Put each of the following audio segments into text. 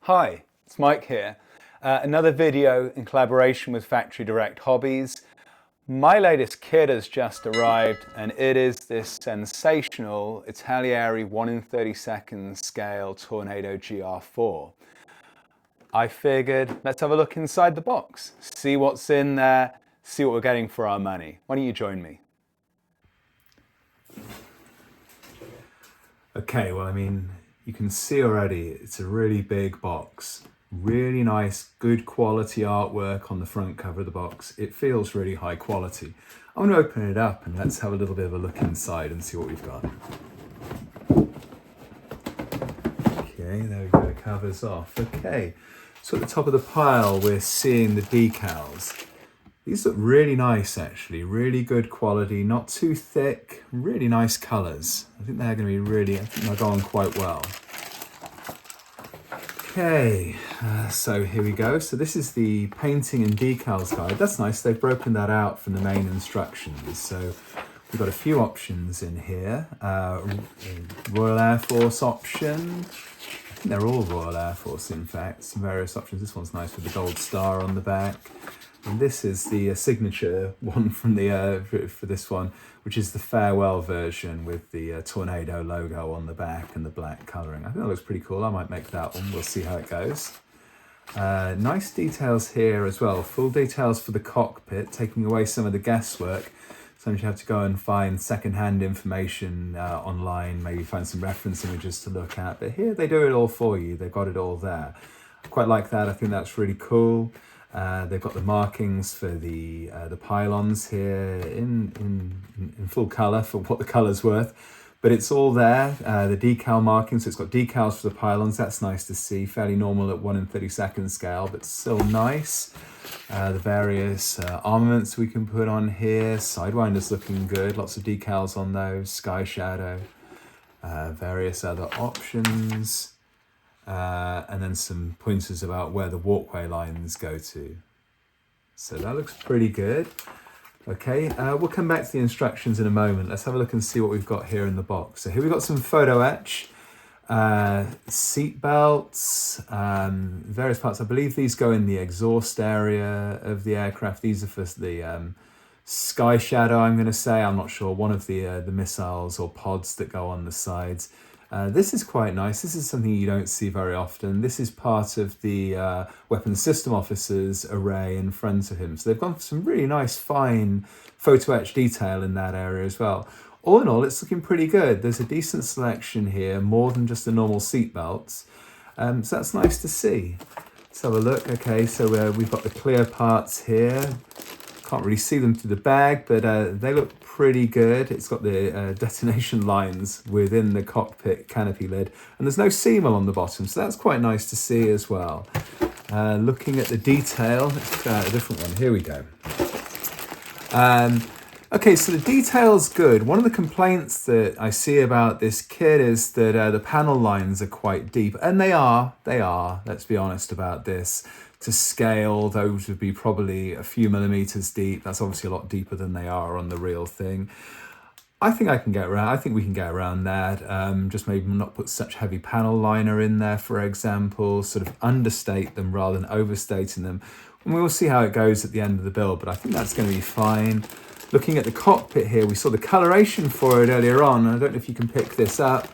Hi, it's Mike here. Another video in collaboration with Factory Direct Hobbies. My latest kit has just arrived and it is this sensational Italeri 1 in 32nd scale Tornado GR4. I figured let's have a look inside the box, see what's in there, see what we're getting for our money. Why don't you join me? Okay, well, you can see already it's a really big box. Really nice, good quality artwork on the front cover of the box. It feels really high quality. I'm going to open it up and let's have a little bit of a look inside and see what we've got. Okay, there we go, covers off. Okay, so at the top of the pile we're seeing the decals. These look really nice actually, really good quality, not too thick, really nice colours. I think they're going to be I think they'll go on quite well. Okay, so here we go. So this is the painting and decals guide. That's nice, they've broken that out from the main instructions. So we've got a few options in here. Royal Air Force option. I think they're all Royal Air Force in fact, some various options. This one's nice with the gold star on the back. And this is the signature one from the for this one, which is the farewell version with the Tornado logo on the back and the black colouring. I think that looks pretty cool. I might make that one. We'll see how it goes. Nice details here as well. Full details for the cockpit, taking away some of the guesswork. Sometimes you have to go and find second-hand information online, maybe find some reference images to look at. But here they do it all for you. They've got it all there. I quite like that. I think that's really cool. They've got the markings for the pylons here in full colour for what the colour's worth, but it's all there. The decal markings, so it's got decals for the pylons. That's nice to see. Fairly normal at 1 in 32nd scale, but still nice. The various armaments we can put on here. Sidewinders looking good. Lots of decals on those. Sky shadow. Various other options. And then some pointers about where the walkway lines go to. So that looks pretty good. Okay, we'll come back to the instructions in a moment. Let's have a look and see what we've got here in the box. So here we've got some photo etch, seat belts, various parts. I believe these go in the exhaust area of the aircraft. These are for the sky shadow, I'm going to say. I'm not sure. One of the missiles or pods that go on the sides. This is quite nice. This is something you don't see very often. This is part of the weapons system officer's array in front of him. So they've gone for some really nice, fine photo etch detail in that area as well. All in all, it's looking pretty good. There's a decent selection here, more than just the normal seat belts. So that's nice to see. Let's have a look. Okay, so we've got the clear parts here. Can't really see them through the bag, but they look pretty good. It's got the detonation lines within the cockpit canopy lid, and there's no seamel on the bottom, so that's quite nice to see as well. Looking at the detail, let's try out a different one. Here we go. Okay, so the detail's good. One of the complaints that I see about this kit is that the panel lines are quite deep, and they are, let's be honest about this. To scale, those would be probably a few millimeters deep. That's obviously a lot deeper than they are on the real thing. I think we can get around that. Just maybe not put such heavy panel liner in there, for example, sort of understate them rather than overstating them. And we'll see how it goes at the end of the build, but I think that's going to be fine. Looking at the cockpit here, we saw the coloration for it earlier on. I don't know if you can pick this up,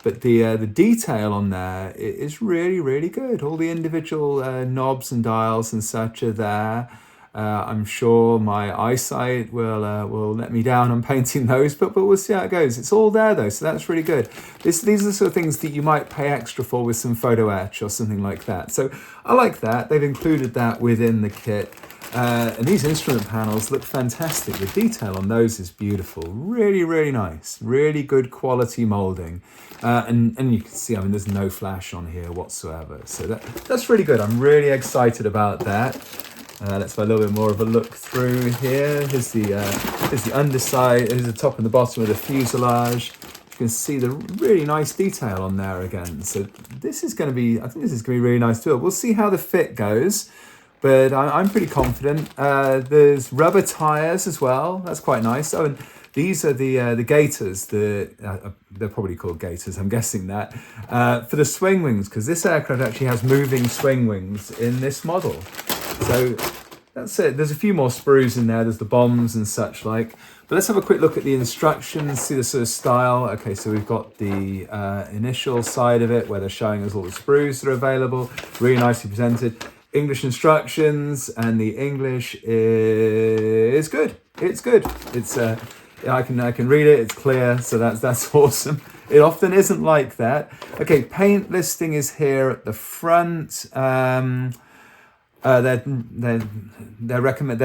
but the detail on there is really, really good. All the individual knobs and dials and such are there. I'm sure my eyesight will let me down on painting those, but we'll see how it goes. It's all there though, so that's really good. These are the sort of things that you might pay extra for with some photo etch or something like that. So I like that. They've included that within the kit. And these instrument panels look fantastic. The detail on those is beautiful. Really, really nice. Really good quality molding. And you can see, there's no flash on here whatsoever. So that's really good. I'm really excited about that. Let's have a little bit more of a look through here. Here's the underside. Here's the top and the bottom of the fuselage. You can see the really nice detail on there again. So this is going to be, I think this is going to be really nice to build. We'll see how the fit goes. But I'm pretty confident. There's rubber tires as well. That's quite nice. Oh, and These are the gaiters. They're probably called gaiters, I'm guessing that, for the swing wings, because this aircraft actually has moving swing wings in this model. So that's it. There's a few more sprues in there. There's the bombs and such like. But let's have a quick look at the instructions, see the sort of style. Okay, so we've got the initial side of it where they're showing us all the sprues that are available. Really nicely presented. English instructions, and the English is good. It's good. It's I can read it. It's clear, so that's awesome. It often isn't like that. Okay, paint listing is here at the front. They're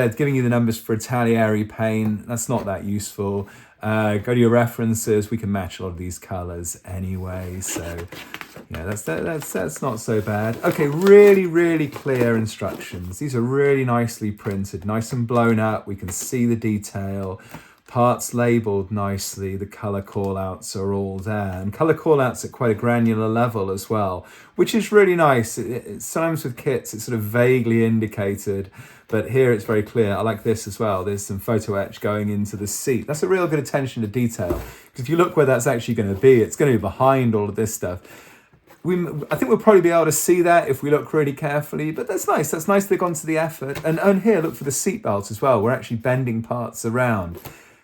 giving you the numbers for Italeri paint. That's not that useful. Go to your references. We can match a lot of these colors anyway, so yeah, that's not so bad. Okay, really clear instructions. These are really nicely printed, nice and blown up. We can see the detail. Parts labeled nicely, the color callouts are all there, and color callouts at quite a granular level as well, which is really nice. Sometimes with kits it's sort of vaguely indicated, but here it's very clear. I like this as well. There's some photo etch going into the seat. That's a real good attention to detail, because if you look where that's actually going to be, it's going to be behind all of this stuff. I think we'll probably be able to see that if we look really carefully, but that's nice. That's nice they've gone to the effort. And here, look for the seatbelt as well. We're actually bending parts around.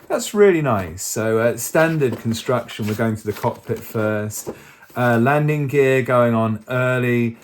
That's really nice. So standard construction, we're going to the cockpit first. Landing gear going on early.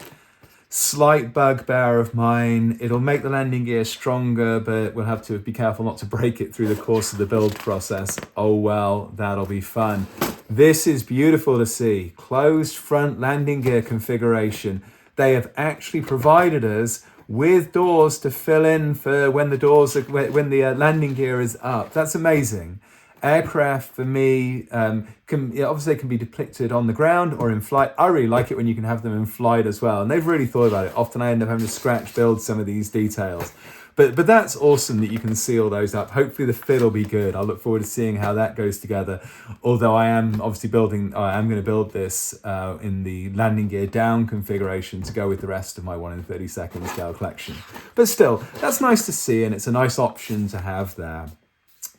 Slight bugbear of mine. It'll make the landing gear stronger, but we'll have to be careful not to break it through the course of the build process. Oh well, that'll be fun. This is beautiful to see. Closed front landing gear configuration. They have actually provided us with doors to fill in for when the landing gear is up. That's amazing. Aircraft for me obviously can be depicted on the ground or in flight. I really like it when you can have them in flight as well, and they've really thought about it. Often I end up having to scratch build some of these details, but that's awesome that you can see all those up. Hopefully the fit will be good. I look forward to seeing how that goes together, although I am obviously going to build this in the landing gear down configuration to go with the rest of my 1 in 32nd scale collection. But still, that's nice to see, and it's a nice option to have there.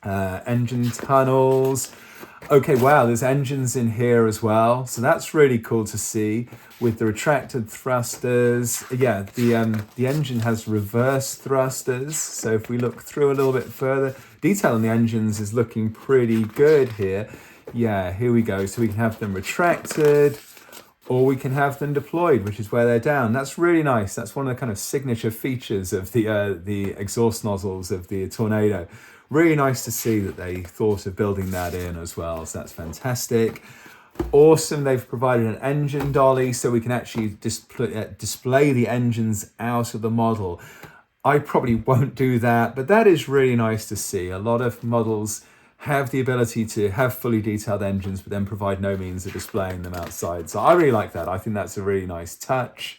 Engine tunnels. Okay, wow, there's engines in here as well, so that's really cool to see with the retracted thrusters. Yeah, the engine has reverse thrusters, so if we look through a little bit further, detail on the engines is looking pretty good here. Yeah, here we go. So we can have them retracted, or we can have them deployed, which is where they're down. That's really nice. That's one of the kind of signature features of the exhaust nozzles of the Tornado. Really nice to see that they thought of building that in as well. So that's fantastic. Awesome. They've provided an engine dolly so we can actually display the engines out of the model. I probably won't do that, but that is really nice to see. A lot of models have the ability to have fully detailed engines, but then provide no means of displaying them outside. So I really like that. I think that's a really nice touch.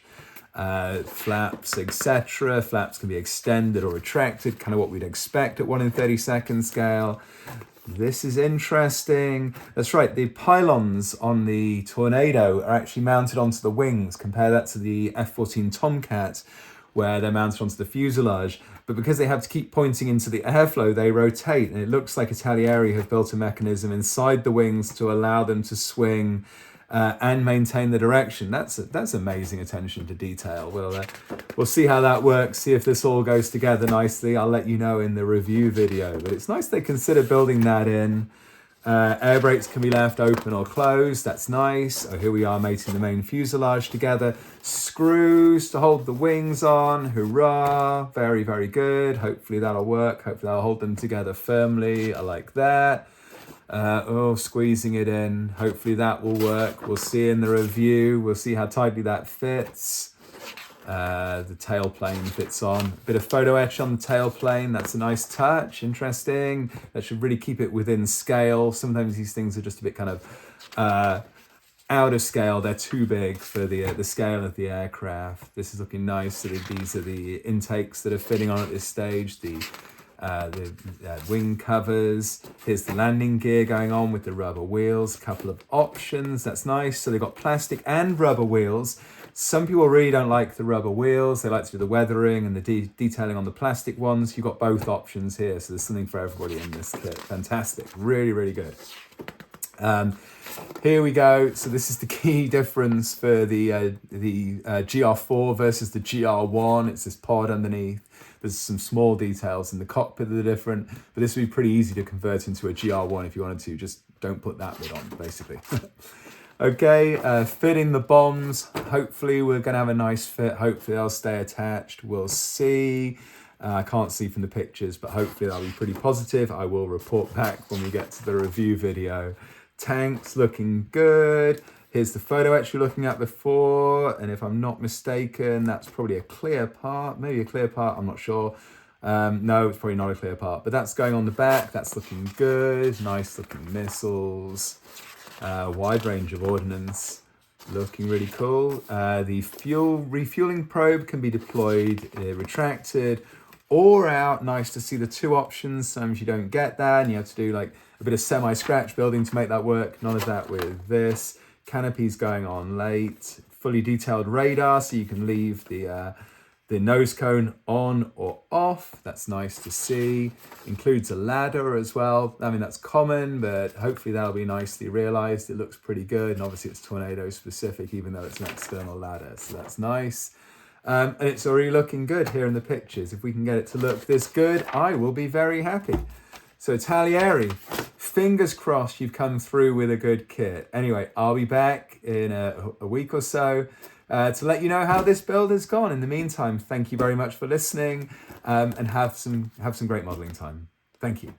Flaps, etc. Flaps can be extended or retracted, kind of what we'd expect at 1 in 32nd scale. This is interesting. That's right, the pylons on the Tornado are actually mounted onto the wings. Compare that to the F-14 Tomcat, where they're mounted onto the fuselage. But because they have to keep pointing into the airflow, they rotate. And it looks like Italeri have built a mechanism inside the wings to allow them to swing and maintain the direction. That's amazing attention to detail. We'll see how that works, see if this all goes together nicely. I'll let you know in the review video, but it's nice they consider building that in. Air brakes can be left open or closed. That's nice. Oh, here we are mating the main fuselage together. Screws to hold the wings on. Hurrah. Very, very good. Hopefully that'll work. Hopefully that'll hold them together firmly. I like that. Squeezing it in. Hopefully that will work. We'll see in the review. We'll see how tightly that fits. The tail plane fits on. A bit of photo etch on the tail plane. That's a nice touch. Interesting. That should really keep it within scale. Sometimes these things are just a bit kind of out of scale. They're too big for the scale of the aircraft. This is looking nice. So these are the intakes that are fitting on at this stage. The the wing covers. Here's the landing gear going on with the rubber wheels. A couple of options. That's nice. So they've got plastic and rubber wheels. Some people really don't like the rubber wheels. They like to do the weathering and the detailing on the plastic ones. You've got both options here. So there's something for everybody in this kit. Fantastic. Really, really good. Here we go. So this is the key difference for the GR4 versus the GR1. It's this pod underneath. There's some small details in the cockpit that are different, but this would be pretty easy to convert into a GR1 if you wanted to. Just don't put that bit on, basically. Okay, fitting the bombs. Hopefully we're going to have a nice fit. Hopefully they'll stay attached. We'll see. I can't see from the pictures, but hopefully that'll be pretty positive. I will report back when we get to the review video. Tanks looking good. Here's the photo etch we were looking at before, and if I'm not mistaken, that's probably a clear part, maybe a clear part, I'm not sure. No, it's probably not a clear part, but that's going on the back. That's looking good. Nice looking missiles. Wide range of ordnance. Looking really cool. The refueling probe can be deployed, retracted, or out. Nice to see the two options. Sometimes you don't get that, and you have to do like a bit of semi-scratch building to make that work. None of that with this. Canopies going on late. Fully detailed radar, so you can leave the nose cone on or off. That's nice to see. Includes a ladder as well. I mean, that's common, but hopefully that'll be nicely realized. It looks pretty good, and obviously it's Tornado specific, even though it's an external ladder, so that's nice. And it's already looking good here in the pictures. If we can get it to look this good, I will be very happy. So Italeri, fingers crossed you've come through with a good kit. Anyway, I'll be back in a week or so to let you know how this build has gone. In the meantime, thank you very much for listening, and have some great modeling time. Thank you.